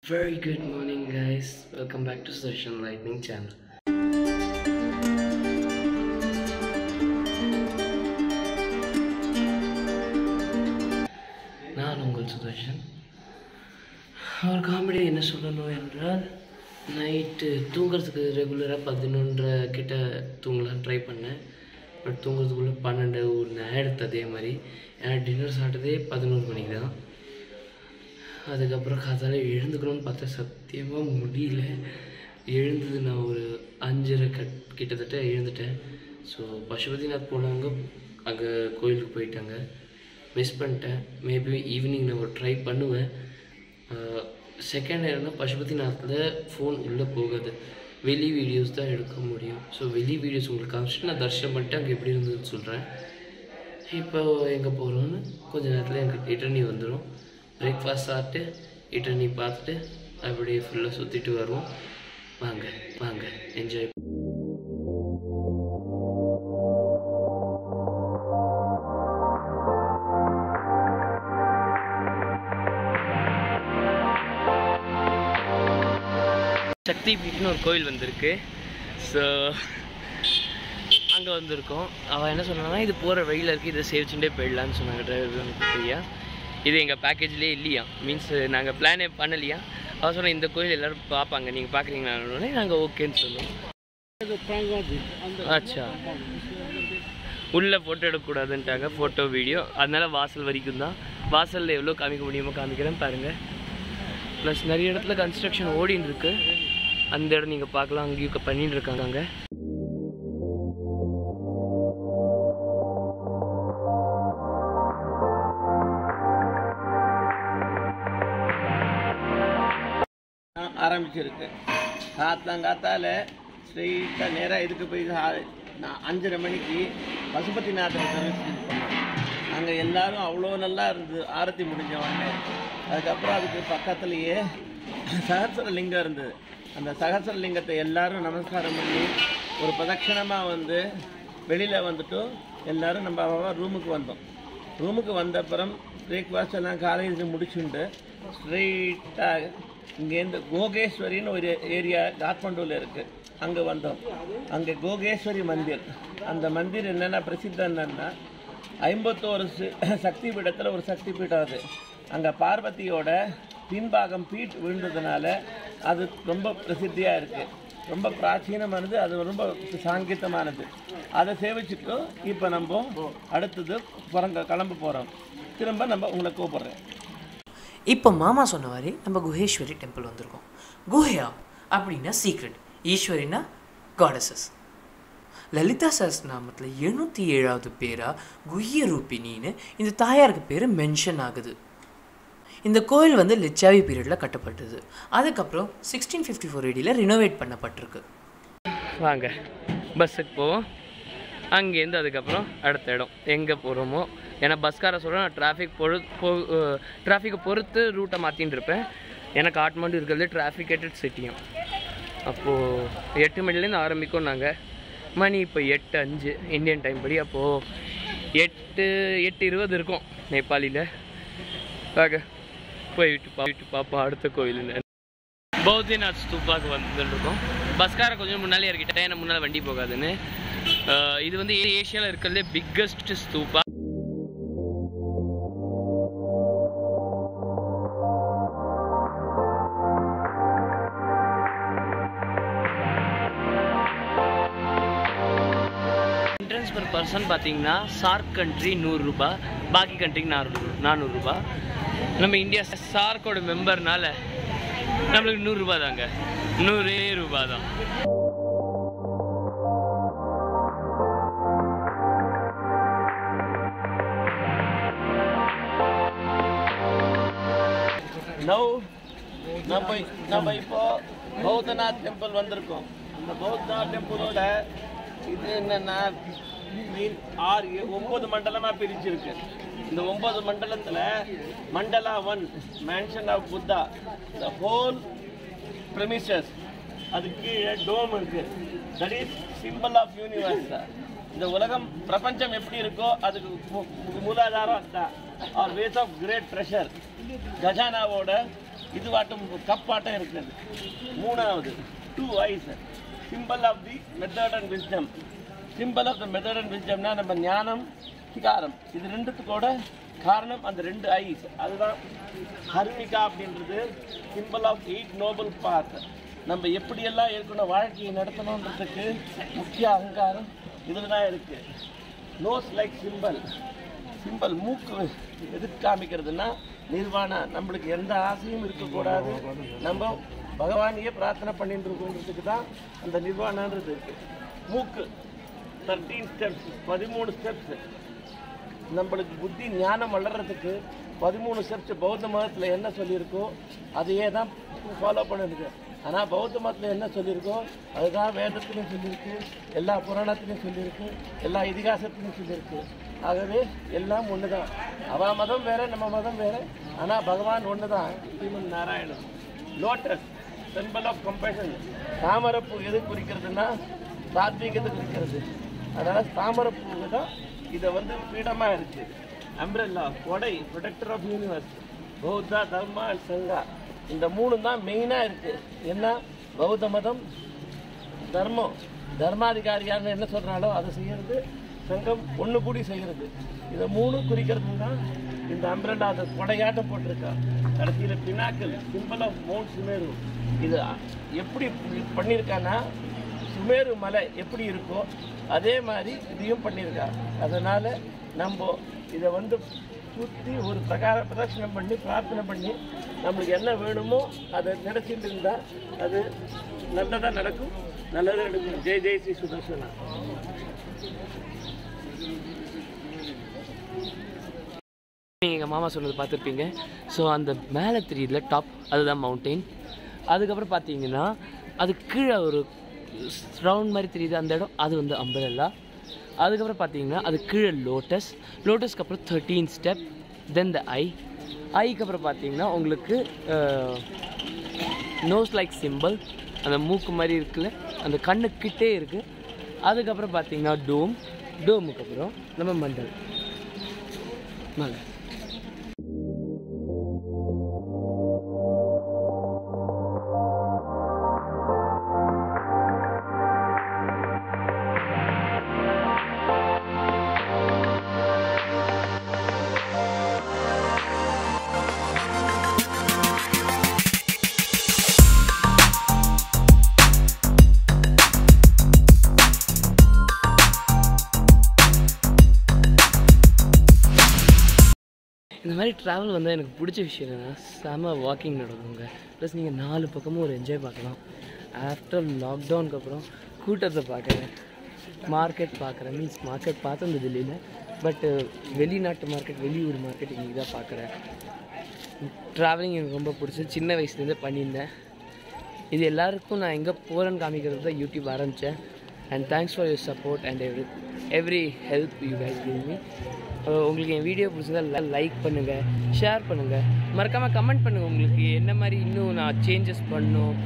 Very good morning guys, welcome back to Sudarshan Lightning channel. நான் உங்கள் சுதர்ஷன். ஒரு comedy என்ன சொல்லணும் என்றால், நைட்டு தூங்குறதுக்கு ரெகுலராக 11:30 கிட்ட தூங்கலாம் ட்ரை பண்ணேன். பட் தூங்குறதுக்குள்ளே 12 ஆகிடுது. அதே மாதிரி ஏன்னா டின்னர் சாப்பிட்டதே 11 மணிக்கு தான். அதுக்கப்புறம் காத்தால எழுந்துக்கணும்னு பார்த்தா சத்தியமாக முடியல. எழுந்தது நான் ஒரு 5:30 கிட்டத்தட்ட எழுந்துட்டேன். ஸோ பசுபதிநாத் போனவங்க அங்கே கோயிலுக்கு போயிட்டாங்க, மிஸ் பண்ணிட்டேன். மேபி ஈவினிங் நான் ஒரு ட்ரை பண்ணுவேன். செகண்ட் என்னன்னா, பசுபதிநாத்தில் ஃபோன் உள்ளே போகாது, வெளி வீடியோஸ் தான் எடுக்க முடியும். ஸோ வெளி வீடியோஸ் உங்களுக்கு காமிச்சிட்டு நான் தரிசனம் பண்ணிட்டு அங்கே எப்படி இருந்ததுன்னு சொல்கிறேன். இப்போ எங்கே போகிறோன்னு கொஞ்சம் நேரத்தில் எனக்கு ரிட்டர்னி வந்துடும். பிரேக்ஃபாஸ்ட் சாப்பிட்டு ரிட்டர்னி பார்த்துட்டு அப்படியே ஃபுல்லாக சுற்றிட்டு வருவோம். வாங்க வாங்க என்ஜாய். சக்தி பீட்னு ஒரு கோயில் வந்திருக்கு. ஸோ அங்கே வந்திருக்கோம். அவள் என்ன சொன்னாங்கன்னா, இது போகிற வழியில் இருக்குது, இதை சேவிச்சுட்டே போயிடலான்னு சொன்னாங்க டிரைவர் ஃப்ரீயா. இது எங்கள் பேக்கேஜ்லேயே இல்லையா, மீன்ஸ் நாங்கள் பிளானே பண்ணலையா. அவள் சொன்னால் இந்த கோயில் எல்லோரும் பார்ப்பாங்க, நீங்கள் பார்க்குறீங்களான்னு நாங்கள் ஓகேன்னு சொன்னோம். ஆச்சா, உள்ளே ஃபோட்டோ எடுக்கக்கூடாதுன்ட்டாங்க, ஃபோட்டோ வீடியோ. அதனால் வாசல் வரைக்கும் தான். வாசலில் எவ்வளோ காமிக்க முடியுமோ காமிக்கிறேன் பாருங்கள். ப்ளஸ் நிறைய இடத்துல கன்ஸ்ட்ரக்ஷன் ஓடின்னு இருக்கு. அந்த இடம் நீங்கள் பார்க்கலாம், அங்கேயும் பண்ணின்னு இருக்காங்க. அங்கே ஆரம்பிச்சிருக்கு. காத்தால ஸ்ட்ரெயிட்டாக நேராக இதுக்கு போய் 5:30 மணிக்கு பசுபதிநாதன் சர்வீஸ் பண்ணோம். அங்கே எல்லோரும் அவ்வளோ நல்லா இருந்தது. ஆரத்தி முடிஞ்சவொடனே அதுக்கப்புறம் அதுக்கு பக்கத்துலேயே சகஸ்ரலிங்கம் இருந்தது. அந்த சகஸ்ரலிங்கத்தை எல்லோரும் நமஸ்காரம் பண்ணி ஒரு பிரதட்சணமாக வந்து வெளியில் வந்துட்டு எல்லோரும் நம்ம ரூமுக்கு வந்தோம். ரூமுக்கு வந்த அப்புறம் பிரேக்ஃபாஸ்ட் எல்லாம் காலேஜ் முடிச்சுண்டு ஸ்ட்ரெயிட்டாக இங்கேருந்து கோகேஸ்வரின்னு ஒரு ஏரியா காத்மண்டுவில் இருக்குது, அங்கே வந்தோம். அங்கே கோகேஸ்வரி மந்திர், அந்த மந்திர் என்னென்னா பிரசித்தம் என்னன்னா, 51 சக்தி பீடத்தில் ஒரு சக்தி பீடம். அது அங்கே பார்வதியோட பின்பாகம் பீட் விழுந்ததுனால அது ரொம்ப பிரசித்தியாக இருக்குது, ரொம்ப பிராச்சீனமானது, அது ரொம்ப சாங்கித்தமானது. அதை சேவிச்சுட்டு இப்போ நம்ம அடுத்தது கிளம்ப போகிறோம். திரும்ப நம்ம உங்களை கூப்பிட்றேன். இப்போ மாமா சொன்ன மாதிரி நம்ம குஹேஸ்வரி டெம்பிள் வந்திருக்கோம். குஹயா அப்படின்னா சீக்ரெட், ஈஸ்வரினா காடஸஸ். லலிதா சஹஸ்ரநாமத்தில் 707வது பேராக குஹ்ய ரூபினின்னு இந்த தாயாருக்கு பேர் மென்ஷன் ஆகுது. இந்த கோயில் வந்து லிச்சாவி பீரியடில் கட்டப்பட்டது. அதுக்கப்புறம் 1654 ADயில் ரினோவேட் பண்ணப்பட்டிருக்கு. வாங்க பஸ்ஸுக்கு போவோம். அங்கேருந்து அதுக்கப்புறம் அடுத்த இடம் எங்கே போகிறோமோ. ஏன்னா பஸ்கார சொல்கிறேன், நான் டிராஃபிக்கை பொறுத்து ரூட்டை மாற்றின்னு இருப்பேன். ஏன்னா காட்மாண்டு இருக்கிறது டிராஃபிகேட்டட் சிட்டியும். அப்போது 8 மணிலேருந்து ஆரம்பிக்கும். நாங்கள் மணி இப்போ 8:05 இந்தியன் டைம் படி. அப்போது 8:20 இருக்கும் நேபாளியில். வாங்க போயிட்டு பார்ப்போம் அடுத்த கோயிலுன்னு. பௌத்னாத் ஸ்தூப்பாக்கு வந்துருக்கோம். பஸ்கார கொஞ்சம் முன்னாலே இறக்கிட்டேன், ஏன்னா முன்னால் வண்டி போகாதுன்னு. இது வந்து ஏஷியாவில் இருக்கிறதுலே பிக்கஸ்ட் ஸ்தூப்பா. என்ட்ரன்ஸ் பர் பர்சன் பார்த்தீங்கன்னா சார்க் கண்ட்ரி 100 ரூபாய், பாக்கி கண்ட்ரிக்கு 400 ரூபாய். நம்ம இந்தியா சார்க்கோட மெம்பர்னால நம்மளுக்கு 100 ரூபாய் தாங்க, 100 ரூபாய் தான். நம்ம இப்போ பௌத்தநாத் டெம்பிள் வந்திருக்கோம். அந்த பௌத்தநாத் டெம்பிளோட இது என்னன்னா, 9 மண்டலமாக பிரிச்சிருக்கு. இந்த 9 மண்டலத்தில் மண்டலா 1 mansion of Buddha, the whole premises, அது கீழே டோம் இருக்கு. That is symbol of universe. இந்த உலகம் பிரபஞ்சம் எப்படி இருக்கோ அதுக்கு மூலாதாரம் தான். Or vase of great treasure, கஜானாவோட இதுவாட்டம் கப்பாட்டம் இருக்குது. மூணாவது 2 eyes, symbol of the method and wisdom. Symbol of the method and விஸ்டம்னா நம்ம ஞானம் திகாரம் இது ரெண்டுத்துக்கூட காரணம் அந்த 2 ஐஸ். அதுதான் ஹர்மிகா அப்படின்றது சிம்பிள் ஆஃப் 8 நோபல் பாத். நம்ம எப்படியெல்லாம் இருக்கணும் வாழ்க்கையை நடத்தணுன்றதுக்கு முக்கிய அகங்காரம் இதில் தான் இருக்குது. நோஸ் லைக் சிம்பிள் மூக்கு எதுக்கு காமிக்கிறதுனா நிர்வாணா. நம்மளுக்கு எந்த ஆசையும் இருக்கக்கூடாது, நம்ம பகவானையே பிரார்த்தனை பண்ணிட்டு இருக்கோன்றதுக்கு தான் அந்த நிர்வாணான்றது இருக்குது. மூக்கு 13 ஸ்டெப்ஸ், 13 ஸ்டெப்ஸ். நம்மளுக்கு புத்தி ஞானம் வளர்கிறதுக்கு 13 ஸ்டெப்ஸ் பௌத்த மதத்தில் என்ன சொல்லியிருக்கோ அதையே தான் ஃபாலோ பண்ணிருக்கு. ஆனால் பௌத்த மதத்தில் என்ன சொல்லியிருக்கோ அதுதான் வேதத்துலையும் சொல்லியிருக்கு, எல்லா புராணத்துலையும் சொல்லியிருக்கு, எல்லா இதிகாசத்துலையும் சொல்லியிருக்கு. ஆகவே எல்லாம் ஒன்று தான். அவன் மதம் வேறு, நம்ம மதம் வேறு, ஆனால் பகவான் ஒன்று தான். Sriman Narayanan. Lotus symbol of compassion. தாமரப்பூ எது குறிக்கிறதுனா சாத்வீகத்தை குறிக்கிறது. அதனால் தாமரப்பூ தான் இதை ஃப்ரீடமாக இருக்குது. அம்ப்ரெல்லா கொடை, protector of universe. Buddha, Dharma and Sangha இந்த 3 தான் மெயினாக இருக்குது. என்ன பௌத்த மதம் தர்மம், தர்மாதிகாரியான்னு என்ன சொல்கிறாலோ அதை செய்கிறது, சங்கம் ஒன்று கூடி செய்கிறது. இதை 3 குறிக்கிறது தான் இந்த அம்ப்ரெல்லா. அதை கொடையாட்டம் போட்டிருக்கா. கடைசியில் pinnacle symbol of Mount Sumeru. இது எப்படி பண்ணியிருக்கான்னா சுமேரு மலை எப்படி இருக்கோ அதே மாதிரி இதையும் பண்ணியிருக்கா. அதனால் நம்ம இதை சுற்றி ஒரு பிரதட்சணம் பண்ணி பிரார்த்தனை பண்ணி நம்மளுக்கு என்ன வேணுமோ அதை நினச்சிட்டு இருந்தால் அது நல்லதாக நடக்கும், நல்லதாக நடக்கும். ஜெய் ஜெய் ஸ்ரீ சுதர்ஷனா. எங்கள் மாமா சொன்னது பார்த்துருப்பீங்க. ஸோ அந்த மேலே தெரியுதுல டாப், அதுதான் மவுண்டெயின். அதுக்கப்புறம் பார்த்தீங்கன்னா அது கீழே ஒரு ரவுண்ட் மாதிரி தெரியுது அந்த இடம், அது அம்பரெல்லா. அதுக்கப்புறம் பார்த்தீங்கன்னா அது கீழே லோட்டஸ்க்கு அப்புறம் 13 ஸ்டெப், தென் த ஐக்கு அப்புறம் பார்த்தீங்கன்னா உங்களுக்கு நோஸ் லைக் சிம்பிள், அந்த மூக்கு மாதிரி இருக்குல்ல, அந்த கண்ணுக்கிட்டே இருக்குது. அதுக்கப்புறம் பார்த்தீங்கன்னா டோமுக்கு அப்புறம் நம்ம மண்டல் மலை. இந்த மாதிரி ட்ராவல் எனக்கு பிடிச்ச விஷயம் என்னென்னா செம வாக்கிங் நடக்குங்க. ப்ளஸ் நீங்கள் 4 பக்கமும் ஒரு என்ஜாய் பார்க்கலாம். ஆஃப்டர் லாக்டவுனுக்கு அப்புறம் கூட்டத்தை பார்க்குறேன், மார்க்கெட் பார்க்குறேன். மார்க்கெட் பார்த்தேன் இந்த டெல்லியில், பட்டு வெளிநாட்டு மார்க்கெட், வெளியூர் மார்க்கெட் இன்றைக்கி தான் பார்க்குறேன். ட்ராவலிங் எனக்கு ரொம்ப பிடிச்சி, சின்ன வயசுலேருந்தே பண்ணியிருந்தேன். இது எல்லாருக்கும் நான் எங்கே போகிறேன்னு காமிக்கிறது தான் யூடியூப் ஆரம்பித்தேன். And thanks for your support and every help you guys give me. உங்களுக்கு என் வீடியோ பிடிச்சதா லைக் பண்ணுங்கள், ஷேர் பண்ணுங்கள், மறக்காமல் கமெண்ட் பண்ணுங்கள். உங்களுக்கு என்ன மாதிரி இன்னும் நான் சேஞ்சஸ் பண்ணணும்,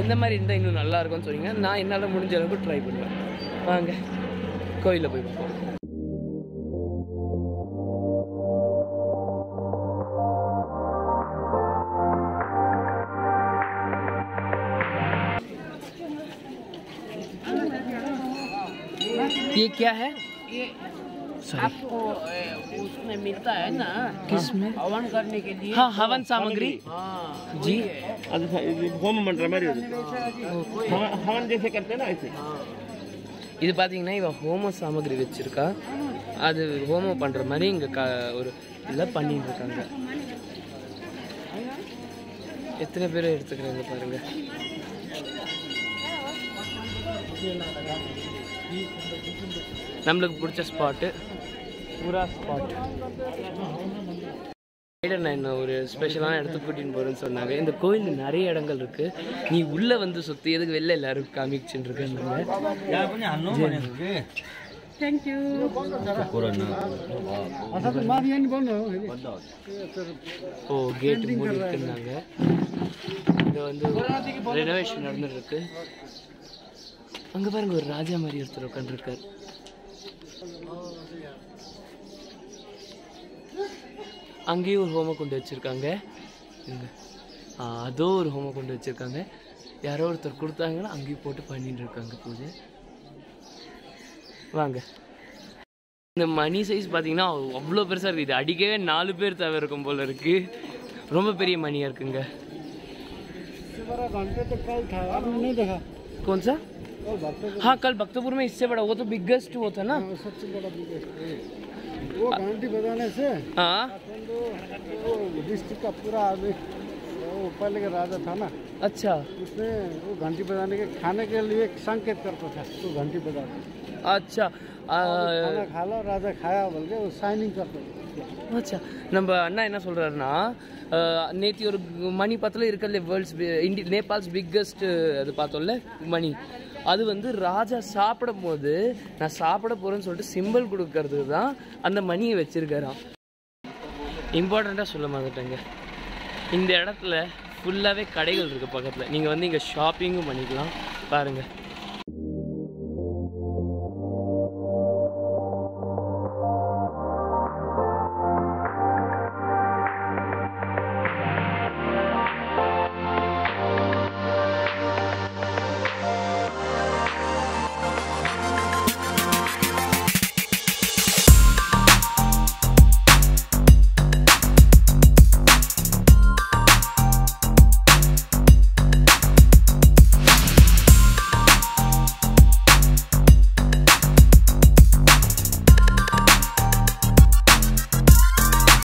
எந்த மாதிரி இருந்தால் இன்னும் நல்லாயிருக்கும்னு சொன்னீங்கன்னா நான் என்னால் முடிஞ்ச அளவுக்கு ட்ரை பண்ணுவேன். வாங்க கோயிலில் போய் பார்ப்போம். ये क्या है? ये आपको उसमें मिलता है ना, किसमें? हवन करने के लिए। हाँ, हवन सामग्री जी। அது ஹோமம் பண்ணுற மாதிரி ஹவன் ஜெய்சே करते ना ऐसे. இது பார்த்தீங்கன்னா இவ ஹோம சாமகிரி வச்சுருக்கா. அது ஹோமம் பண்ணுற மாதிரி இங்கே ஒரு இதில் பண்ணிட்டு இருக்காங்க. எத்தனை பேர் எடுத்துக்கிறாங்க பாருங்கள். நம்மளுக்கு பிடிச்ச ஸ்பாட்டு பூரா ஸ்பாட். நான் என்ன ஒரு ஸ்பெஷலான இடத்துக்கு கூட்டின்னு போகிறேன்னு சொன்னாங்க. இந்த கோயில் நிறைய இடங்கள் இருக்குது, நீ உள்ளே சுற்றி எதுக்கு வெளில எல்லாரும் காமிச்சுட்டு இருக்கேன். ஓ கேட் மூடி இருக்குன்னாங்க. இங்கே ரெனோவேஷன் நடந்துருக்கு. அங்கே பாருங்க ஒரு ராஜா மாதிரி ஒருத்தர் உட்காந்துருக்கார். அங்கேயும் ஒரு ஹோம கொண்டு வச்சுருக்காங்க. அதோ ஒரு ஹோமம் கொண்டு வச்சுருக்காங்க. யாரோ ஒருத்தர் கொடுத்தாங்கன்னா அங்கேயும் போட்டு பண்ணிட்டு இருக்காங்க பூஜை. வாங்க. இந்த மணி சைஸ் பார்த்தீங்கன்னா அவ்வளோ பெருசாக இருக்குது. இது அடிக்கவே 4 பேர் தேவை இருக்கும் போல் இருக்குது. ரொம்ப பெரிய மணியாக இருக்குங்க. कौन सा? हाँ कल भक्तपुर में इससे बड़ा, वो तो बिगेस्ट वो था ना, सबसे बड़ा बिगेस्ट वो घंटी बजाने से। हाँ वो डिस्ट्रिक्ट का पूरा आदमी वो पहले का राजा था ना, अच्छा उसने वो घंटी बजाने के खाने के लिए संकेत करता था तो घंटी बजाते। अच्छा खाना खा लो राजा खाया बोल के वो साइनिंग करता था। अच्छा நம்ம அண்ணா என்ன சொல்கிறாருன்னா, நேற்று ஒரு மணி பத்தில் இருக்கல வேர்ல்ட்ஸ் நேபாள்ஸ் பிக்கஸ்ட் அது பார்த்தோம்ல மணி, அது வந்து ராஜா சாப்பிடும் போது நான் சாப்பிட போகிறேன்னு சொல்லிட்டு சிம்பிள் கொடுக்கறதுக்கு தான் அந்த மணியை வச்சுருக்காராம். இம்பார்ட்டண்ட்டாக சொல்ல மாட்டேங்க. இந்த இடத்துல ஃபுல்லாகவே கடைகள் இருக்குது பக்கத்தில். நீங்கள் வந்து இங்கே ஷாப்பிங்கும் பண்ணிக்கலாம். பாருங்கள்.